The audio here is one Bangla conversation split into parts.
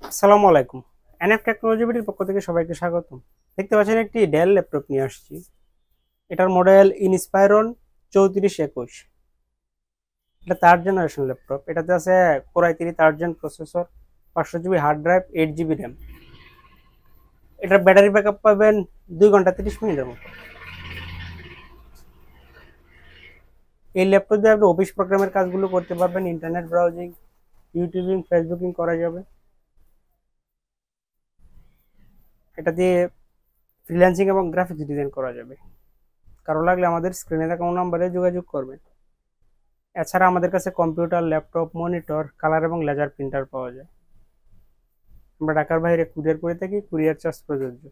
আসসালামু আলাইকুম। এনএফ টেকনোলজি বিডির পক্ষ থেকে সবাইকে স্বাগতম। দেখতে পাচ্ছেন একটি ডেল ল্যাপটপ নিয়ে আসছি। এটার মডেল ইনস্পায়রন 3421। এটা 3rd জেনারেশন ল্যাপটপ। এটাতে আছে core i3 3rd gen processor, 500 GB hard drive, 8 GB RAM. এটার ব্যাটারি ব্যাকআপ পাবেন 2 ঘন্টা 30 মিনিটের মতো। এই ল্যাপটপ দিয়ে আপনি অফিস প্রোগ্রামের কাজগুলো করতে পারবেন, ইন্টারনেট ব্রাউজিং, ইউটিউবিং, ফেসবুকিং করা যাবে। এটা দিয়ে ফ্রিল্যান্সিং এবং গ্রাফিক্স ডিজাইন করা যাবে। কারো লাগলে আমাদের স্ক্রিনে থাকা নাম্বারে যোগাযোগ করবেন। এছাড়া আমাদের কাছে কম্পিউটার, ল্যাপটপ, মনিটর, কালার এবং লেজার প্রিন্টার পাওয়া যায়। আমরা ঢাকার বাইরে কুরিয়ার করে থাকি, কুরিয়ার চার্জ প্রযোজ্য।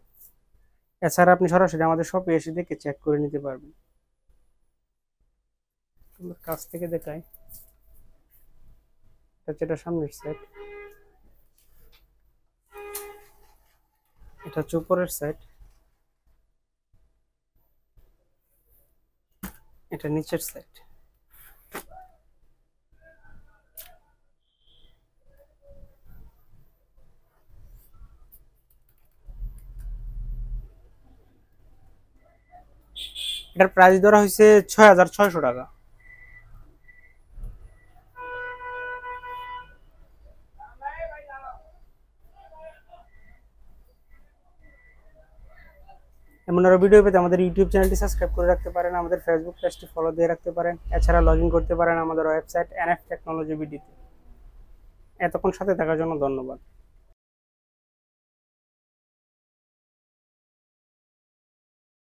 এছাড়া আপনি সরাসরি আমাদের শপে এসে দেখে চেক করে নিতে পারবেন। কাছ থেকে দেখাই, এটা হচ্ছে এটা সামনের সাইড, এটা হচ্ছে উপরের সাইড, এটা নিচের সাইড। এটার প্রাইস ধরা হয়েছে 6600 টাকা। এমন আরো ভিডিও পেতে আমাদের ইউটিউব চ্যানেলটি সাবস্ক্রাইব করে রাখতে পারেন, আমাদের ফেসবুক পেজটি ফলো দিয়ে রাখতে পারেন। এছাড়া লগ ইন করতে পারেন আমাদের ওয়েবসাইট এনএফ টেকনোলজি বিডিতে। এতক্ষণ সাথে থাকার জন্য ধন্যবাদ।